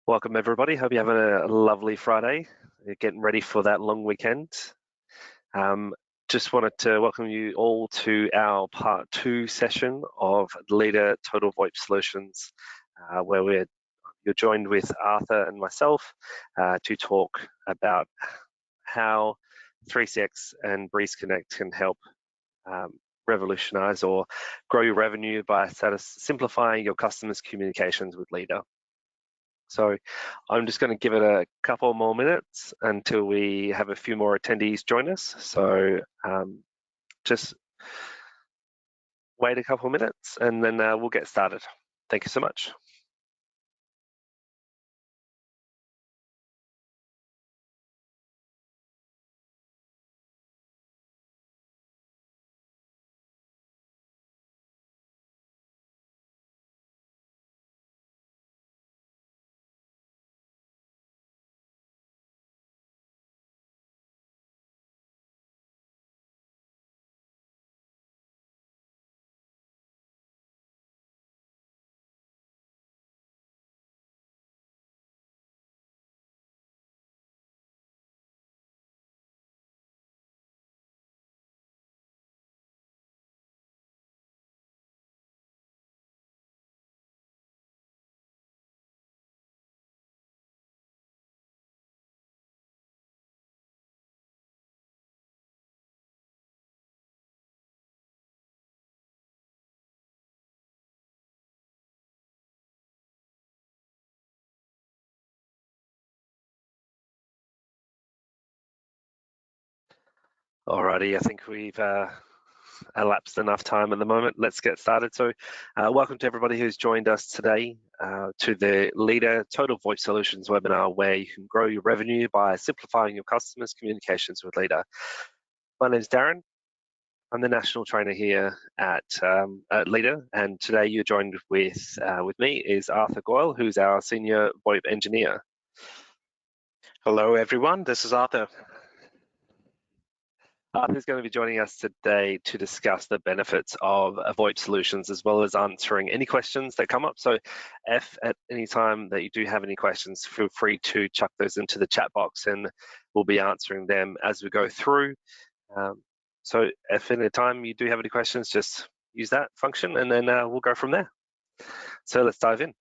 Welcome everybody. Hope you're having a lovely Friday. You're getting ready for that long weekend. Just wanted to welcome you all to our part 2 session of Leader Total VoIP Solutions, where you're joined with Arthur and myself to talk about how 3CX and Breeze Connect can help revolutionize or grow your revenue by simplifying your customers' communications with Leader. So I'm just going to give it a couple more minutes until we have a few more attendees join us. So just wait a couple of minutes and then we'll get started. Thank you so much. Alrighty, I think we've elapsed enough time at the moment. Let's get started. So welcome to everybody who's joined us today to the Leader Total VoIP Solutions webinar, where you can grow your revenue by simplifying your customers' communications with Leader. My name is Darren. I'm the national trainer here at Leader, and today you're joined with me is Arthur Goyle, who's our senior VoIP engineer. Hello everyone, this is Arthur. Arthur's going to be joining us today to discuss the benefits of VoIP solutions, as well as answering any questions that come up. So if at any time that you do have any questions, feel free to chuck those into the chat box and we'll be answering them as we go through. So if at any time you do have any questions, just use that function and then we'll go from there. So let's dive in.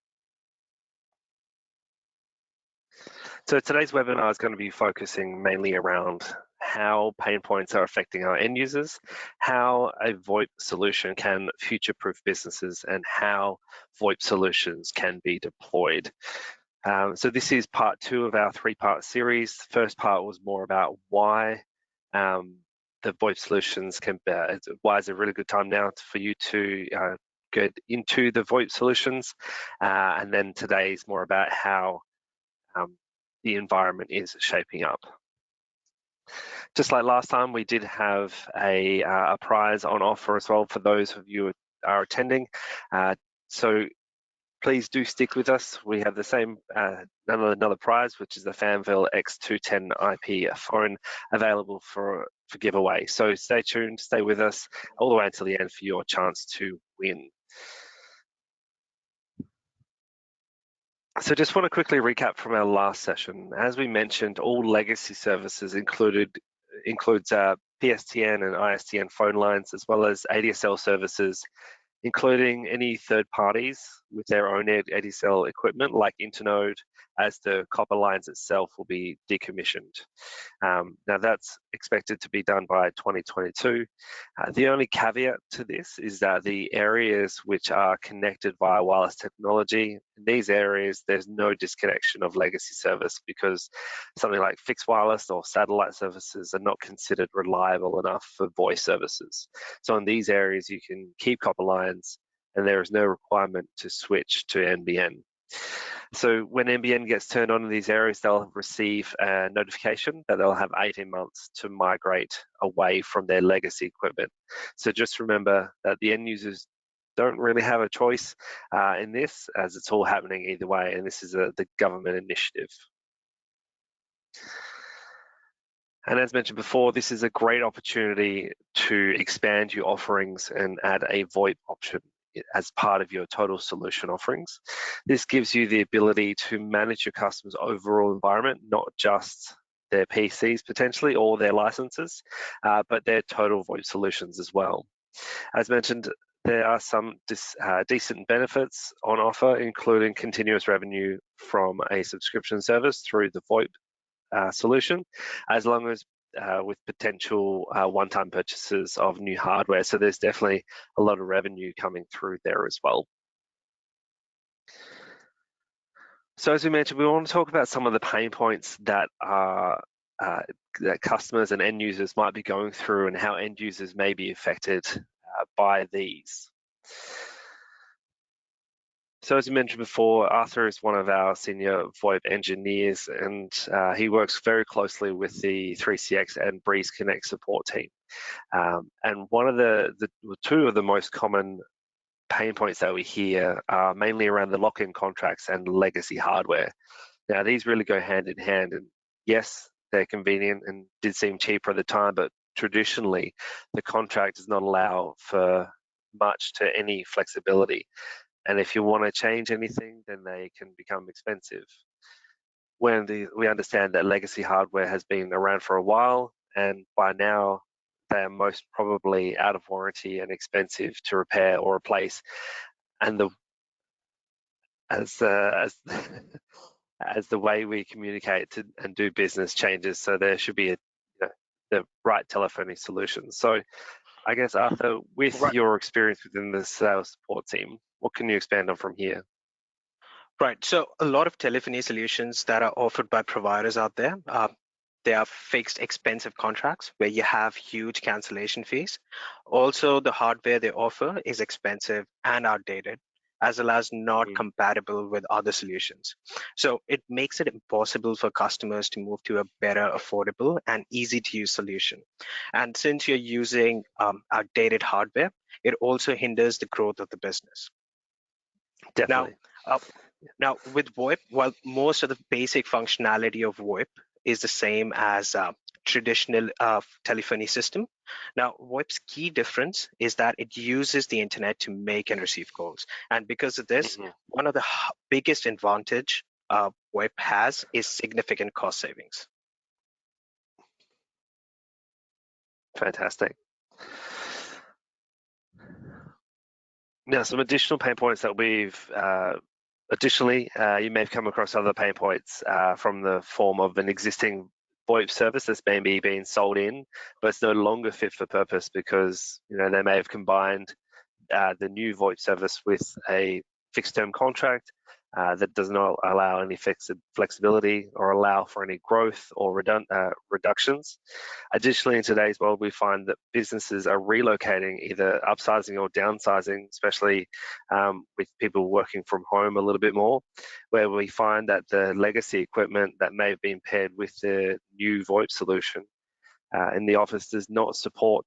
So today's webinar is going to be focusing mainly around how pain points are affecting our end users, how a VoIP solution can future-proof businesses, and how VoIP solutions can be deployed. So this is part 2 of our 3-part series. The first part was more about why the VoIP solutions can be, why is a really good time now for you to get into the VoIP solutions. And then today is more about how the environment is shaping up. Just like last time, we did have a prize on offer as well for those of you who are attending. So please do stick with us. We have the same another prize, which is the Fanville X210 IP phone available for giveaway. So stay tuned, stay with us all the way until the end for your chance to win. So just want to quickly recap from our last session. As we mentioned, all legacy services includes PSTN and ISDN phone lines, as well as ADSL services, including any third parties with their own ADSL equipment like Internode, as the copper lines itself will be decommissioned. Now that's expected to be done by 2022. The only caveat to this is that the areas which are connected via wireless technology, in these areas there's no disconnection of legacy service, because something like fixed wireless or satellite services are not considered reliable enough for voice services. So in these areas you can keep copper lines and there is no requirement to switch to NBN. So when NBN gets turned on in these areas, they'll receive a notification that they'll have 18 months to migrate away from their legacy equipment. So just remember that the end users don't really have a choice in this, as it's all happening either way, and this is the government initiative. And as mentioned before, this is a great opportunity to expand your offerings and add a VoIP option as part of your total solution offerings. This gives you the ability to manage your customers' overall environment, not just their PCs potentially or their licenses, but their total VoIP solutions as well. As mentioned, there are some decent benefits on offer, including continuous revenue from a subscription service through the VoIP solution, as long as with potential one-time purchases of new hardware. So there's definitely a lot of revenue coming through there as well. So as we mentioned, we want to talk about some of the pain points that are that customers and end users might be going through and how end users may be affected by these. So as we mentioned before, Arthur is one of our senior VoIP engineers, and he works very closely with the 3CX and Breeze Connect support team. And one of the two of the most common pain points that we hear are mainly around the lock-in contracts and legacy hardware. Now, these really go hand in hand, and yes, they're convenient and did seem cheaper at the time, but traditionally, the contract does not allow for much to any flexibility. And if you want to change anything, then they can become expensive. When we understand that legacy hardware has been around for a while, and by now they are most probably out of warranty and expensive to repair or replace. And as the way we communicate and do business changes, so there should be the right telephony solution. So I guess, Arthur, with your experience within the sales support team, what can you expand on from here? Right. So a lot of telephony solutions that are offered by providers out there, they are fixed expensive contracts where you have huge cancellation fees. Also, the hardware they offer is expensive and outdated, as well as not compatible with other solutions. So it makes it impossible for customers to move to a better, affordable, and easy to use solution. And since you're using outdated hardware, it also hinders the growth of the business. Definitely. Now with VoIP, while most of the basic functionality of VoIP is the same as traditional telephony system, now VoIP's key difference is that it uses the internet to make and receive calls. And because of this, one of the biggest advantage VoIP has is significant cost savings. Fantastic. Now, some additional pain points that we've additionally, you may have come across other pain points from the form of an existing VoIP service that's maybe being sold in, but it's no longer fit for purpose because they may have combined the new VoIP service with a fixed-term contract that does not allow any flexibility or allow for any growth or reductions. Additionally, in today's world, we find that businesses are relocating, either upsizing or downsizing, especially with people working from home a little bit more, where we find that the legacy equipment that may have been paired with the new VoIP solution in the office does not support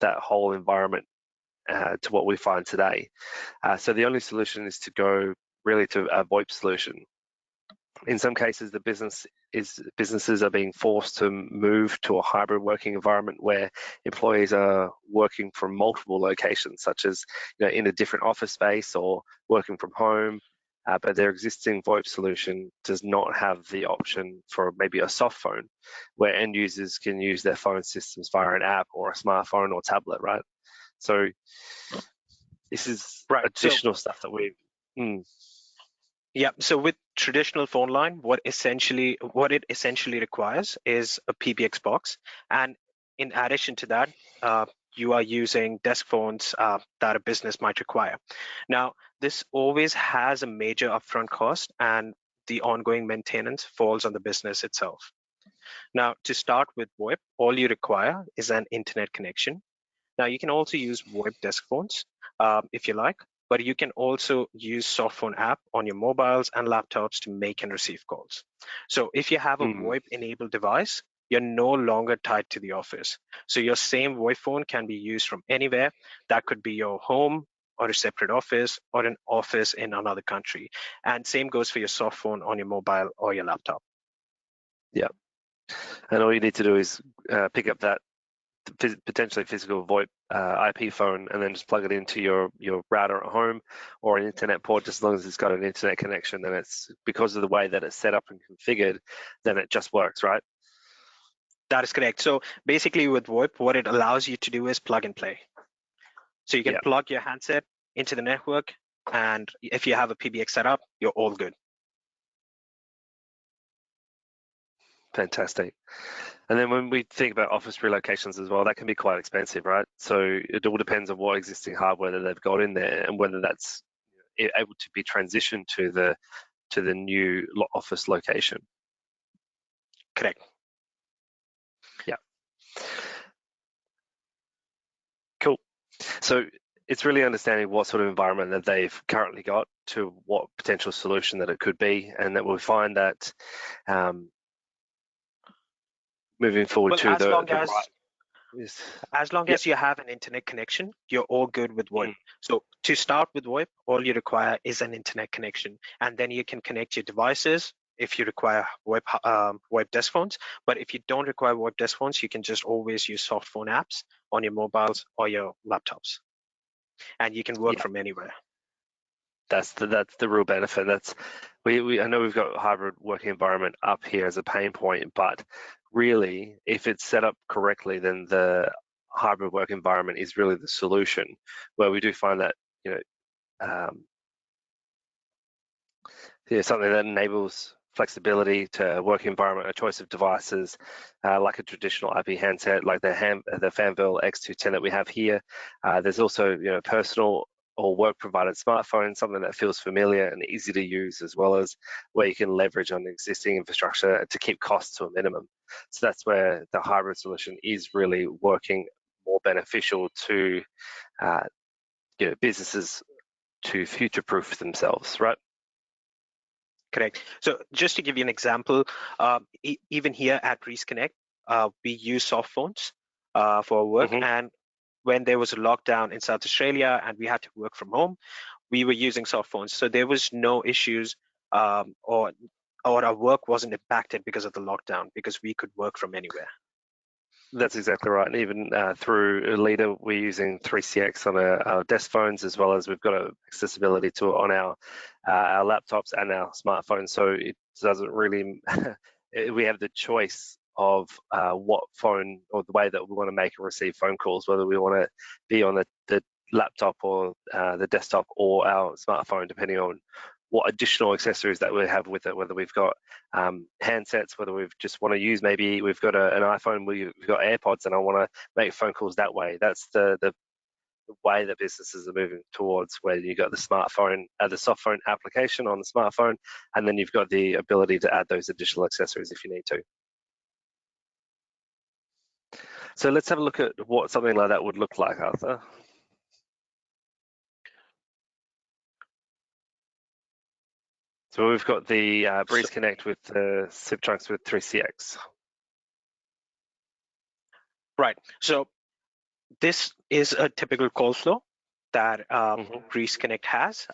that whole environment to what we find today. So the only solution is to go really to a VoIP solution. In some cases, businesses are being forced to move to a hybrid working environment where employees are working from multiple locations, such as in a different office space or working from home, but their existing VoIP solution does not have the option for maybe a soft phone, where end users can use their phone systems via an app or a smartphone or tablet, right? So this is additional stuff that we. Yeah, so with traditional phone line, what it essentially requires is a PBX box, and in addition to that, you are using desk phones that a business might require. Now, this always has a major upfront cost, and the ongoing maintenance falls on the business itself. Now, to start with VoIP, all you require is an internet connection. Now, you can also use VoIP desk phones if you like, but you can also use softphone app on your mobiles and laptops to make and receive calls. So if you have a VoIP enabled device, you're no longer tied to the office. So your same VoIP phone can be used from anywhere. That could be your home or a separate office or an office in another country. And same goes for your soft phone on your mobile or your laptop. Yeah. And all you need to do is pick up that potentially physical VoIP IP phone, and then just plug it into your router at home or an internet port. Just as long as it's got an internet connection, then it's, because of the way that it's set up and configured, then it just works, right? That is correct. So basically with VoIP, what it allows you to do is plug and play. So you can plug your handset into the network, and if you have a PBX setup, you're all good. Fantastic. And then when we think about office relocations as well, that can be quite expensive, right? So it all depends on what existing hardware that they've got in there and whether that's able to be transitioned to the new office location. Correct. Yeah. Cool. So it's really understanding what sort of environment that they've currently got to what potential solution that it could be, and that we'll find that moving forward to as long Yep. as you have an internet connection, you're all good with VoIP. So to start with VoIP, all you require is an internet connection, and then you can connect your devices if you require VoIP desk phones. But if you don't require VoIP desk phones, you can just always use soft phone apps on your mobiles or your laptops, and you can work from anywhere. That's the real benefit. I know we've got hybrid working environment up here as a pain point, but really, if it's set up correctly, then the hybrid work environment is really the solution. Where we do find that something that enables flexibility to work environment, a choice of devices, like a traditional IP handset, like the Fanvil X210 that we have here. There's also personal or work provided smartphone, something that feels familiar and easy to use, as well as where you can leverage on existing infrastructure to keep costs to a minimum. So that's where the hybrid solution is really working more beneficial to businesses to future-proof themselves, right? Correct. So just to give you an example, even here at Breeze Connect, we use soft phones for work. And when there was a lockdown in South Australia and we had to work from home, we were using soft phones. So there was no issues or our work wasn't impacted because of the lockdown, because we could work from anywhere. That's exactly right. And even through Leader, we're using 3CX on our desk phones, as well as we've got accessibility to it on our laptops and our smartphones. So it doesn't really, we have the choice of what phone or the way that we want to make and receive phone calls, whether we want to be on the laptop or the desktop or our smartphone, depending on what additional accessories that we have with it, whether we've got handsets, whether we just want to use, maybe we've got an iPhone, we've got AirPods and I want to make phone calls that way. That's the way that businesses are moving towards, where you've got the smartphone, the soft phone application on the smartphone, and then you've got the ability to add those additional accessories if you need to. So let's have a look at what something like that would look like, Arthur. So we've got the Breeze Connect with the SIP trunks with 3CX. Right. So this is a typical call flow that Breeze Connect has.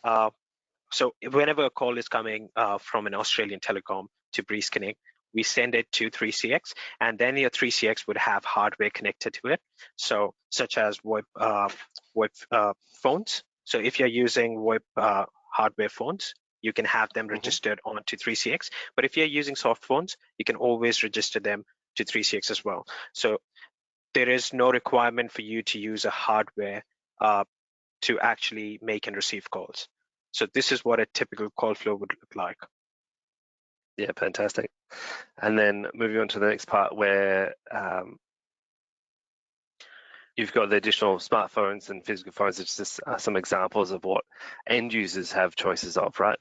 So whenever a call is coming from an Australian telecom to Breeze Connect, we send it to 3CX, and then your 3CX would have hardware connected to it, so such as VoIP phones. So if you're using VoIP hardware phones, you can have them registered onto 3CX. But if you're using soft phones, you can always register them to 3CX as well. So there is no requirement for you to use a hardware to actually make and receive calls. So this is what a typical call flow would look like. Yeah, fantastic. And then moving on to the next part, where you've got the additional smartphones and physical phones. It's just some examples of what end users have choices of, right?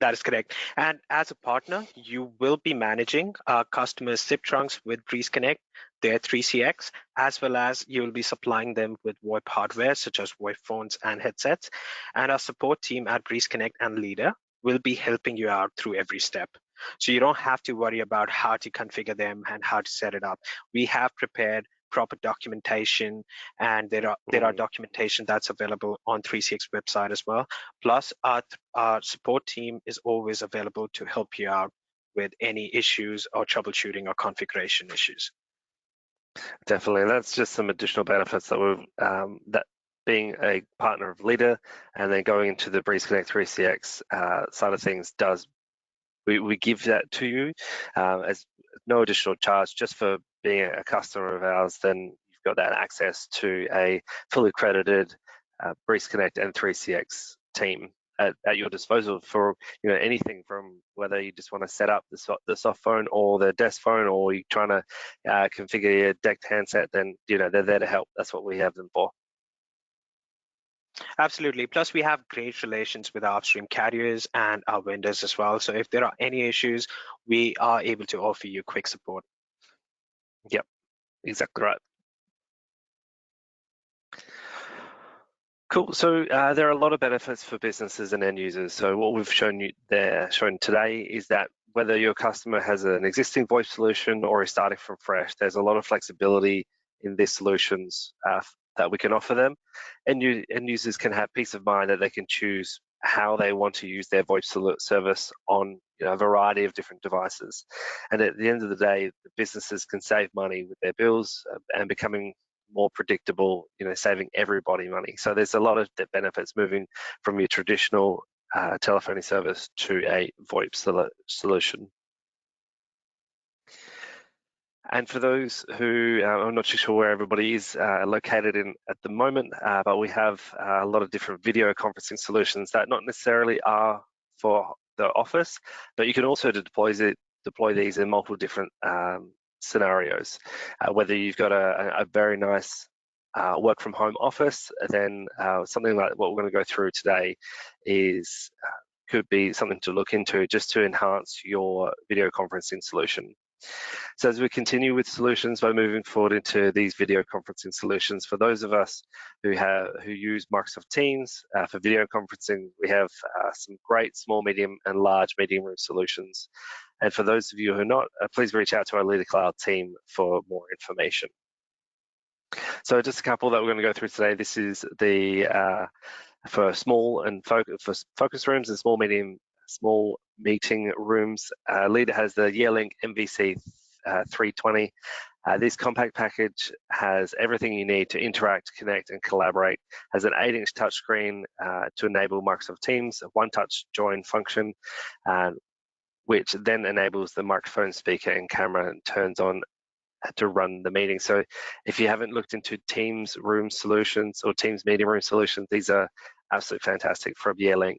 That is correct. And as a partner, you will be managing customers' SIP trunks with Breeze Connect, their 3CX, as well as you will be supplying them with VoIP hardware, such as VoIP phones and headsets. And our support team at Breeze Connect and Leader will be helping you out through every step. So you don't have to worry about how to configure them and how to set it up. We have prepared proper documentation, and there are documentation that's available on 3CX website as well. Plus, our support team is always available to help you out with any issues or troubleshooting or configuration issues. Definitely, that's just some additional benefits that we've that being a partner of Leader and then going into the Breeze Connect 3CX side of things does. We give that to you as no additional charge, just for being a customer of ours. Then you've got that access to a fully accredited Breeze Connect and 3CX team at your disposal for anything from whether you just want to set up the soft phone or the desk phone, or you're trying to configure your decked handset. Then they're there to help. That's what we have them for. Absolutely. Plus, we have great relations with our upstream carriers and our vendors as well. So if there are any issues, we are able to offer you quick support. Yep, exactly right. Cool. So there are a lot of benefits for businesses and end users. So what we've shown today is that whether your customer has an existing VoIP solution or is starting from fresh, there's a lot of flexibility in these solutions that we can offer them. End users can have peace of mind that they can choose how they want to use their VoIP service on a variety of different devices. And at the end of the day, the businesses can save money with their bills and becoming more predictable, saving everybody money. So there's a lot of benefits moving from your traditional telephony service to a VoIP solution. And for those who, I'm not too sure where everybody is located in at the moment, but we have a lot of different video conferencing solutions that not necessarily are for the office, but you can also deploy these in multiple different scenarios. Whether you've got a very nice work from home office, then something like what we're going to go through today is could be something to look into just to enhance your video conferencing solution. So as we continue with solutions by moving forward into these video conferencing solutions, for those of us who use Microsoft Teams for video conferencing, we have some great small, medium, and large meeting room solutions. And for those of you who are not, please reach out to our Leader Cloud team for more information. So just a couple that we're going to go through today. This is the for small and focus rooms and small meeting rooms. Leader has the Yearlink MVC 320. This compact package has everything you need to interact, connect, and collaborate. Has an 8-inch touchscreen to enable Microsoft Teams, a one-touch join function, which then enables the microphone, speaker, and camera and turns on to run the meeting. So if you haven't looked into Teams room solutions or Teams meeting room solutions, these are absolutely fantastic from Yearlink.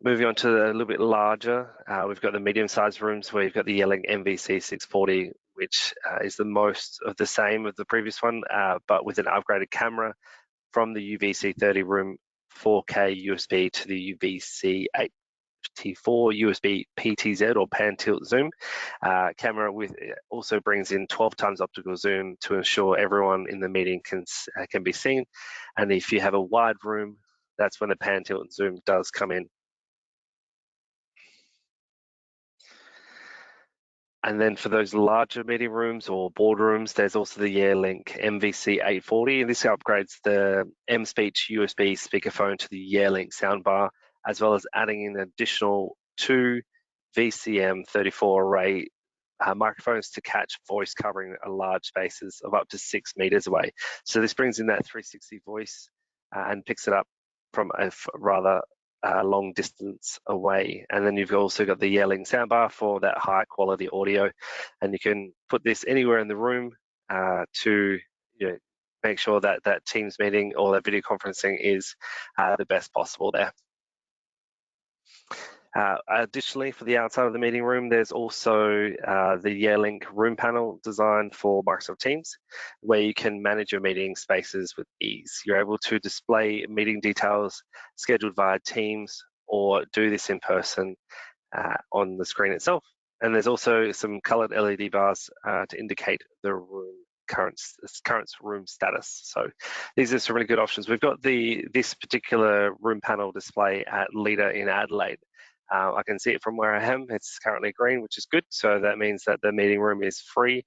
Moving on to a little bit larger, we've got the medium-sized rooms where you've got the Yearlink MVC 640, which is the most of the same of the previous one, but with an upgraded camera from the UVC 30 room 4K USB to the UVC 8T4 USB PTZ or pan tilt zoom camera. Also brings in 12 times optical zoom to ensure everyone in the meeting can be seen. And if you have a wide room, that's when the pan tilt zoom does come in. And then for those larger meeting rooms or boardrooms, there's also the Yearlink MVC 840. And this upgrades the M-Speech USB speakerphone to the Yearlink soundbar, as well as adding in additional 2 VCM 34 array microphones to catch voice covering large spaces of up to 6 meters away. So this brings in that 360 voice and picks it up from a rather long distance away. And then you've also got the Yearlink soundbar for that high quality audio, and you can put this anywhere in the room to make sure that that Teams meeting or that video conferencing is the best possible there. Additionally, for the outside of the meeting room, there's also the Yearlink room panel designed for Microsoft Teams, where you can manage your meeting spaces with ease. You're able to display meeting details scheduled via Teams or do this in person on the screen itself. And there's also some colored LED bars to indicate the current room status. So these are some really good options. We've got this particular room panel display at Leader in Adelaide. I can see it from where I am. It's currently green, which is good. So that means that the meeting room is free.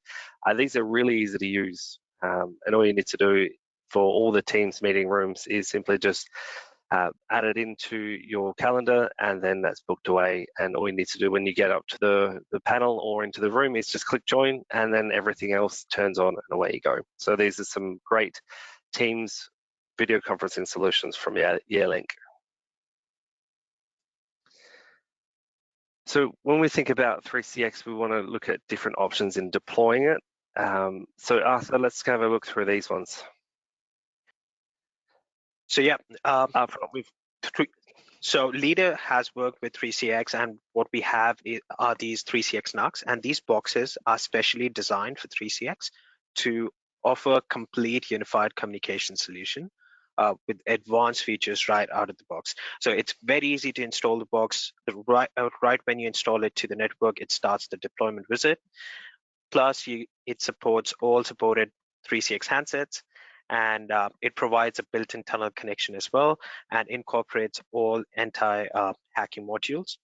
These are really easy to use. And all you need to do for all the Teams meeting rooms is simply just add it into your calendar, and then that's booked away. And all you need to do when you get up to the panel or into the room is just click join, and then everything else turns on and away you go. So these are some great Teams video conferencing solutions from Yearlink. So when we think about 3CX, we want to look at different options in deploying it. So Arthur, let's have a look through these ones. So yeah, We've so Leader has worked with 3CX, and what we have are these 3CX NUCs, and these boxes are specially designed for 3CX to offer complete unified communication solution with advanced features right out of the box. So it's very easy to install the box. Right when you install it to the network, it starts the deployment wizard. Plus, it supports all supported 3CX handsets, and it provides a built-in tunnel connection as well, and incorporates all anti-hacking modules.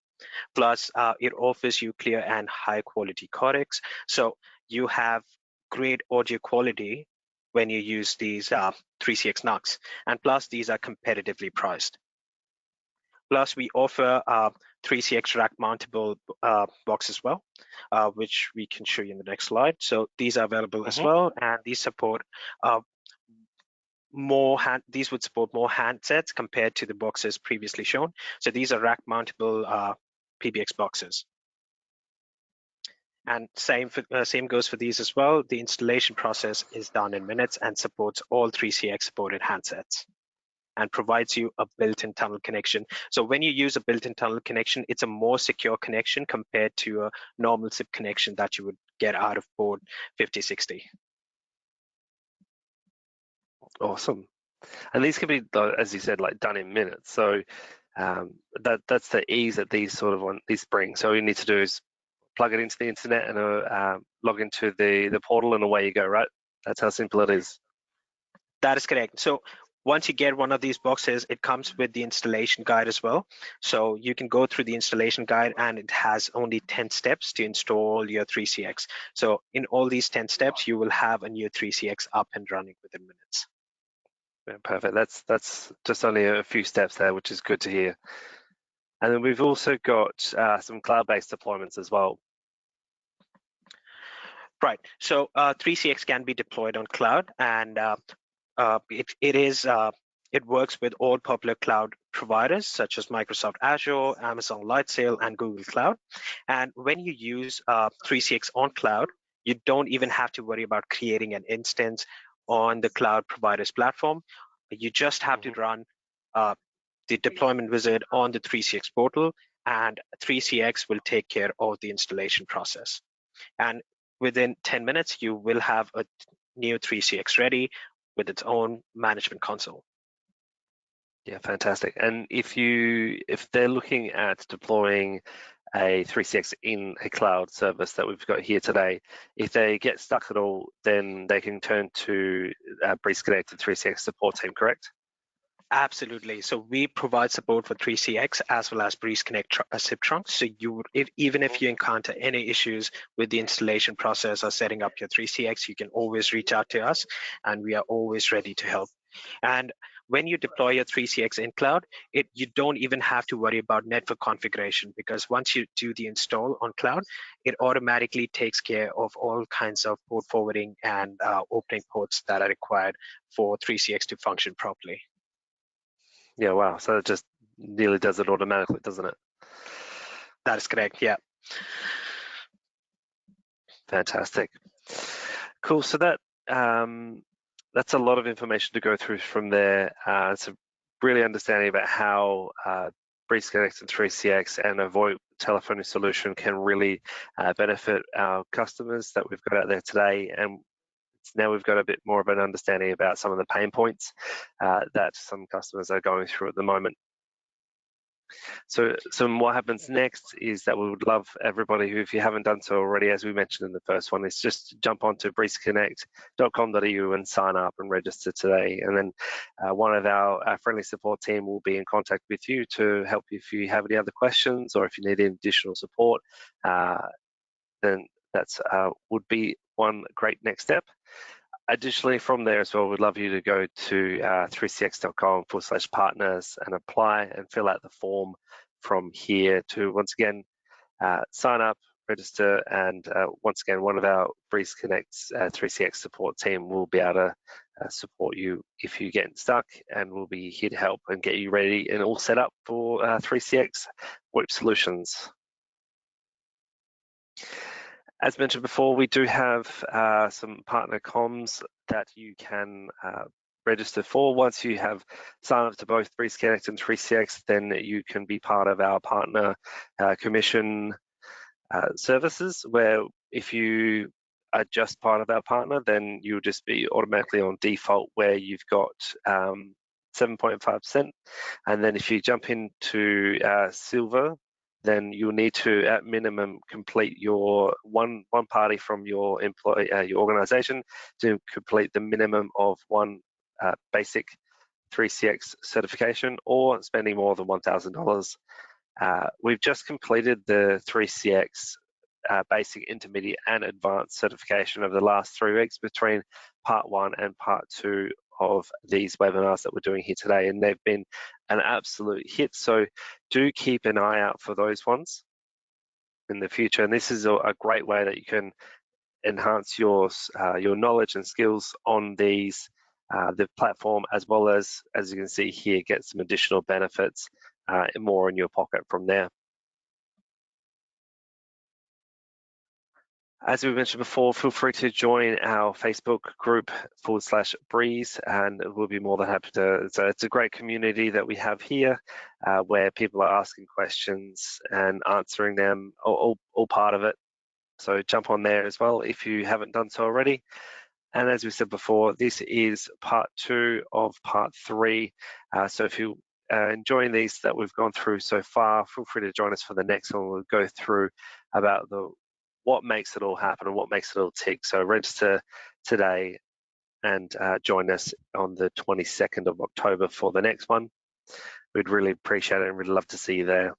Plus, it offers you clear and high-quality codecs, so you have great audio quality when you use these 3CX NUCs, and plus these are competitively priced. Plus, we offer 3CX rack mountable box as well, which we can show you in the next slide. So these are available as well, and these support these would support more handsets compared to the boxes previously shown. So these are rack mountable PBX boxes. And same goes for these as well. The installation process is done in minutes and supports all 3CX supported handsets, and provides you a built-in tunnel connection. So when you use a built-in tunnel connection, it's a more secure connection compared to a normal SIP connection that you would get out of port 5060. Awesome. And these can be, as you said, like done in minutes. So that's the ease that these bring. So all you need to do is plug it into the internet and log into the portal, and away you go, right? That's how simple it is. That is correct. So once you get one of these boxes, it comes with the installation guide as well. So you can go through the installation guide, and it has only 10 steps to install your 3CX. So in all these 10 steps, you will have a new 3CX up and running within minutes. Yeah, perfect. That's just only a few steps there, which is good to hear. And then we've also got some cloud-based deployments as well. Right. So 3CX can be deployed on cloud, and it works with all popular cloud providers such as Microsoft Azure, Amazon Lightsail, and Google Cloud. And when you use 3CX on cloud, you don't even have to worry about creating an instance on the cloud provider's platform. You just have to run the deployment wizard on the 3CX portal, and 3CX will take care of the installation process. And within 10 minutes, you will have a new 3CX ready with its own management console. Yeah, fantastic. And if they're looking at deploying a 3CX in a cloud service that we've got here today, if they get stuck at all, then they can turn to Breeze Connect and 3CX support team, correct? Absolutely. So we provide support for 3CX as well as Breeze Connect SIP trunks. So even if you encounter any issues with the installation process or setting up your 3CX, you can always reach out to us, and we are always ready to help. And when you deploy your 3CX in cloud, you don't even have to worry about network configuration, because once you do the install on cloud, it automatically takes care of all kinds of port forwarding and opening ports that are required for 3CX to function properly. Yeah, wow. So it just nearly does it automatically, doesn't it? That is correct, yeah. Fantastic. Cool. So that's a lot of information to go through from there. It's a really understanding about how Breeze Connect and 3CX and a VoIP telephony solution can really benefit our customers that we've got out there today. And now we've got a bit more of an understanding about some of the pain points that some customers are going through at the moment. So what happens next is that we would love everybody who, if you haven't done so already, as we mentioned in the first one, is just jump onto breezeconnect.com.au and sign up and register today. And then one of our friendly support team will be in contact with you to help you if you have any other questions, or if you need any additional support, then that's would be one great next step. Additionally, from there as well, we'd love you to go to 3cx.com/partners and apply and fill out the form from here to, once again, sign up, register, and once again, one of our Breeze Connect's 3CX support team will be able to support you if you get stuck, and we'll be here to help and get you ready and all set up for 3CX VoIP solutions. As mentioned before, we do have some partner comms that you can register for. Once you have signed up to both Breeze Connect and 3CX, then you can be part of our partner commission services, where if you are just part of our partner, then you'll just be automatically on default where you've got 7.5%. And then if you jump into silver, then you'll need to, at minimum, complete your one party from your employee, your organization, to complete the minimum of one basic 3CX certification, or spending more than $1,000. We've just completed the 3CX basic, intermediate, and advanced certification over the last 3 weeks between part 1 and part 2 of these webinars that we're doing here today, and they've been an absolute hit. So do keep an eye out for those ones in the future. And this is a great way that you can enhance your knowledge and skills on these the platform, as well as you can see here, get some additional benefits more in your pocket from there. As we mentioned before, feel free to join our Facebook group /Breeze, and we'll be more than happy to. So it's a great community that we have here, where people are asking questions and answering them, all part of it. So jump on there as well if you haven't done so already. And as we said before, this is part 2 of part 3. So if you enjoying these that we've gone through so far, feel free to join us for the next one. We'll go through about what makes it all happen and what makes it all tick. So register today and join us on the 22nd of October for the next one. We'd really appreciate it and really love to see you there.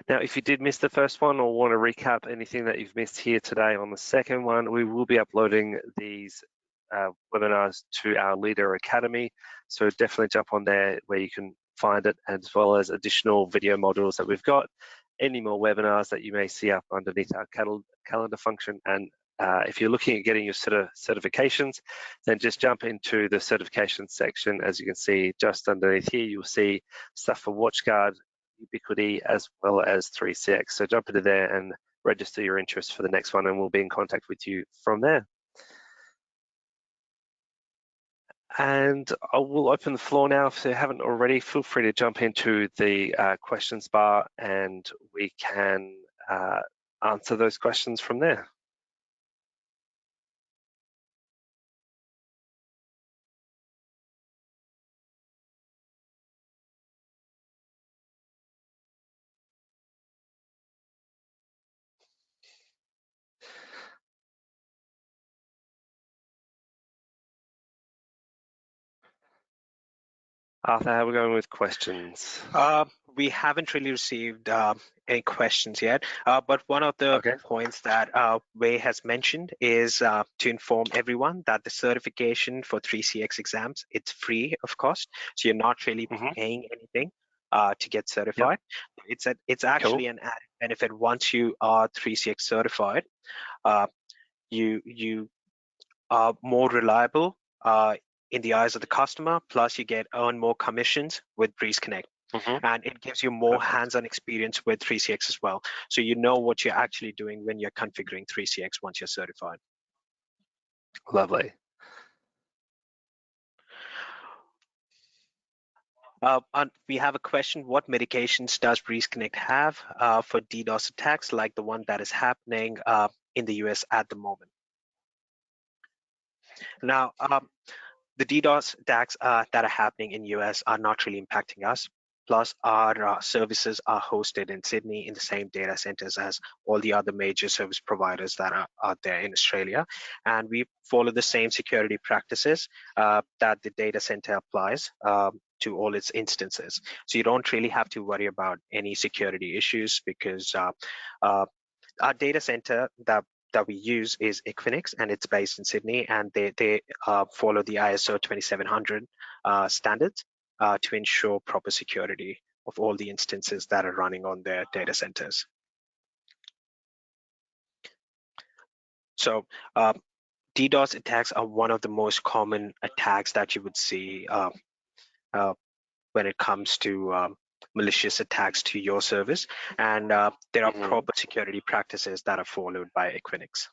Now, if you did miss the first one or want to recap anything that you've missed here today on the second one, we will be uploading these webinars to our Leader Academy. So definitely jump on there where you can find it, as well as additional video modules that we've got, any more webinars that you may see up underneath our calendar function. And if you're looking at getting your certifications, then just jump into the certification section. As you can see just underneath here, you'll see stuff for WatchGuard, Ubiquity, as well as 3CX. So jump into there and register your interest for the next one, and we'll be in contact with you from there. And I will open the floor now. If you haven't already, feel free to jump into the questions bar, and we can answer those questions from there. Arthur, how are we going with questions? We haven't really received any questions yet, but one of the points that Wei has mentioned is to inform everyone that the certification for 3CX exams, it's free of cost, so you're not really paying anything to get certified. Yep. It's actually an added benefit. Once you are 3CX certified, you are more reliable in the eyes of the customer, plus you earn more commissions with Breeze Connect. And it gives you more hands-on experience with 3CX as well. So you know what you're actually doing when you're configuring 3CX once you're certified. Lovely. We have a question: what mitigations does Breeze Connect have for DDoS attacks like the one that is happening in the US at the moment? Now, the DDoS attacks that are happening in US are not really impacting us. Plus, our services are hosted in Sydney in the same data centers as all the other major service providers that are out there in Australia. And we follow the same security practices that the data center applies to all its instances. So you don't really have to worry about any security issues, because our data center, the that we use is Equinix, and it's based in Sydney, and they follow the ISO 2700 standards to ensure proper security of all the instances that are running on their data centers. So DDoS attacks are one of the most common attacks that you would see when it comes to malicious attacks to your service, and there are proper security practices that are followed by Equinix.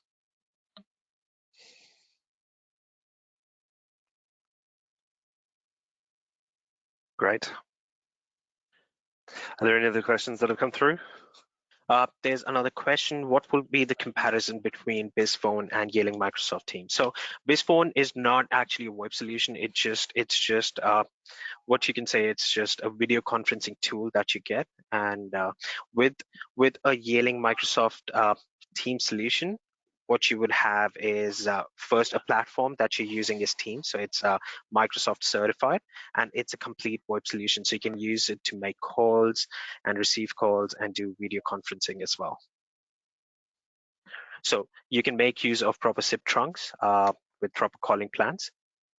Great. Are there any other questions that have come through? There's another question. What will be the comparison between BizPhone and Yelling Microsoft Teams? So BizPhone is not actually a VoIP solution. It's just what you can say. It's just a video conferencing tool that you get. And with a Yelling Microsoft Teams solution, what you would have is first a platform that you're using is Teams. So it's Microsoft certified, and it's a complete VoIP solution. So you can use it to make calls and receive calls and do video conferencing as well. So you can make use of proper SIP trunks with proper calling plans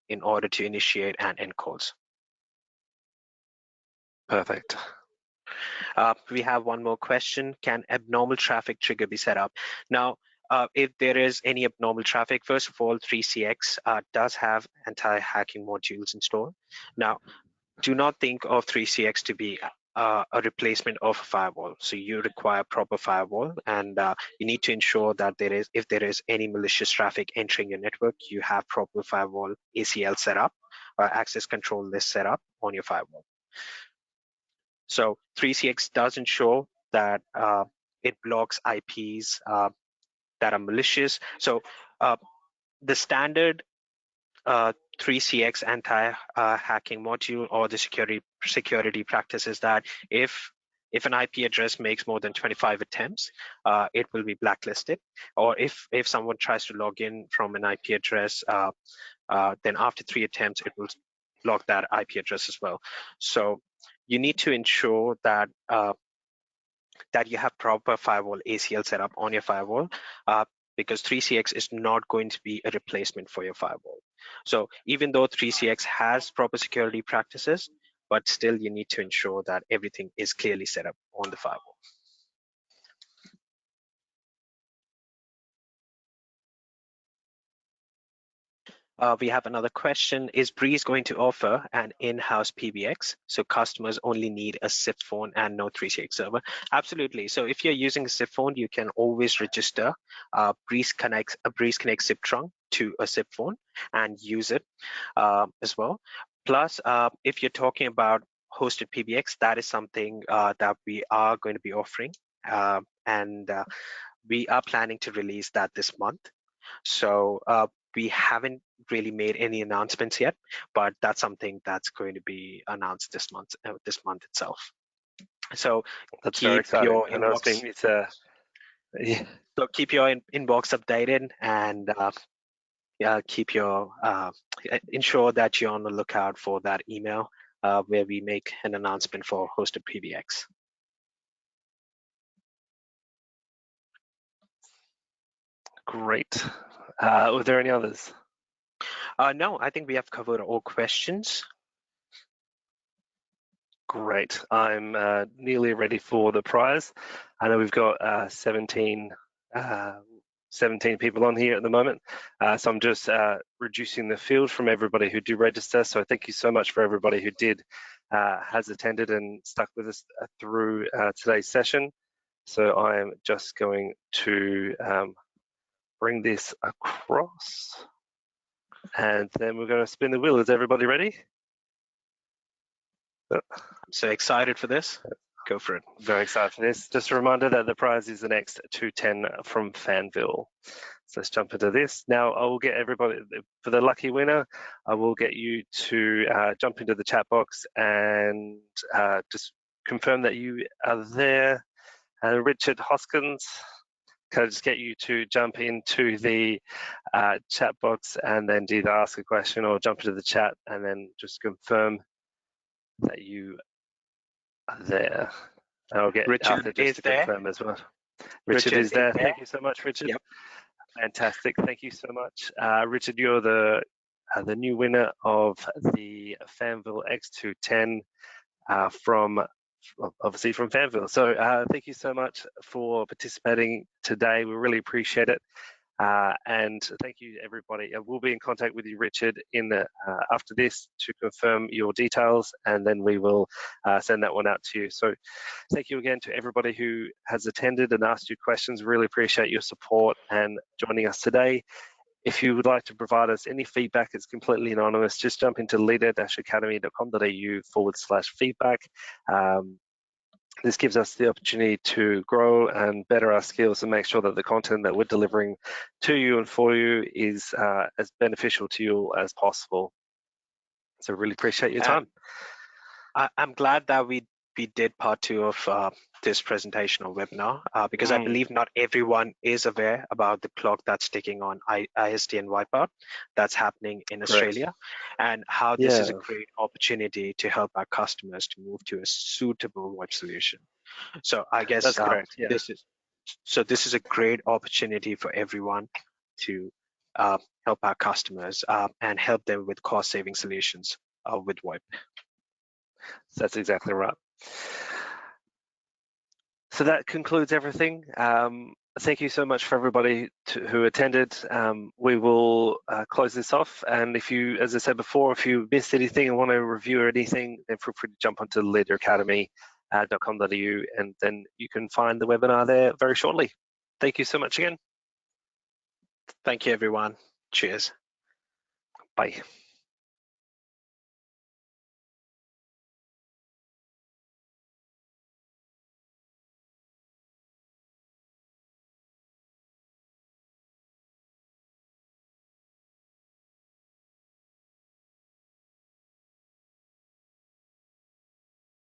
in order to initiate and end calls. Perfect. We have one more question. Can abnormal traffic trigger be set up? Now, if there is any abnormal traffic, first of all, 3CX does have anti-hacking modules installed. Now, do not think of 3CX to be a replacement of a firewall. So you require proper firewall, and you need to ensure that if there is any malicious traffic entering your network, you have proper firewall ACL set up, or access control list set up on your firewall. So 3CX does ensure that it blocks IPs that are malicious. So the standard 3CX anti-hacking module or the security practice is that if an IP address makes more than 25 attempts, it will be blacklisted. Or if someone tries to log in from an IP address, then after 3 attempts, it will block that IP address as well. So you need to ensure that that you have proper firewall ACL set up on your firewall, because 3CX is not going to be a replacement for your firewall. So even though 3CX has proper security practices, but still you need to ensure that everything is clearly set up on the firewall. We have another question. Is Breeze going to offer an in-house PBX so customers only need a SIP phone and no 3CX server? Absolutely. So if you're using a SIP phone, you can always register Breeze Connect SIP trunk to a SIP phone and use it as well. Plus, if you're talking about hosted PBX, that is something that we are going to be offering, and we are planning to release that this month. So we haven't really made any announcements yet, but that's something that's going to be announced this month itself. So that's very exciting. Your and inbox, it's yeah. So keep your inbox updated, and keep your ensure that you're on the lookout for that email where we make an announcement for hosted PBX. Great. Were there any others? No, I think we have covered all questions. Great. I'm nearly ready for the prize. I know we've got 17 people on here at the moment. So I'm just reducing the field from everybody who do register. So thank you so much for everybody who has attended and stuck with us through today's session. So I'm just going to bring this across, and then we're going to spin the wheel. Is everybody ready? I'm so excited for this. Go for it. Very excited for this. Just a reminder that the prize is the next 210 from Fanville. So let's jump into this. Now I will get everybody, for the lucky winner, I will get you to jump into the chat box and just confirm that you are there. Richard Hoskins, can I just get you to jump into the chat box and then either ask a question or jump into the chat and then just confirm that you are there. And I'll get Richard Arthur just to confirm as well. Richard is there. Thank you so much, Richard. Yep. Fantastic. Thank you so much. Richard, you're the new winner of the Fanville X210 from obviously from Fanville. So thank you so much for participating today. We really appreciate it. And thank you, everybody. We'll be in contact with you, Richard, after this to confirm your details, and then we will send that one out to you. So thank you again to everybody who has attended and asked you questions. Really appreciate your support and joining us today. If you would like to provide us any feedback, it's completely anonymous. Just jump into leader-academy.com.au/feedback. This gives us the opportunity to grow and better our skills and make sure that the content that we're delivering to you and for you is as beneficial to you as possible. So really appreciate your time. I'm glad that we did part 2 of this presentation or webinar because I believe not everyone is aware about the clock that's ticking on IST and Wipeout that's happening in Australia, and how this is a great opportunity to help our customers to move to a suitable VoIP solution. So I guess that's correct. Yeah. This is a great opportunity for everyone to help our customers and help them with cost-saving solutions with VoIP. That's exactly right. So that concludes everything. Thank you so much for everybody who attended. We will close this off. And if you, as I said before, if you missed anything and want to review anything, then feel free to jump onto leaderacademy.com.au and then you can find the webinar there very shortly. Thank you so much again. Thank you, everyone. Cheers. Bye.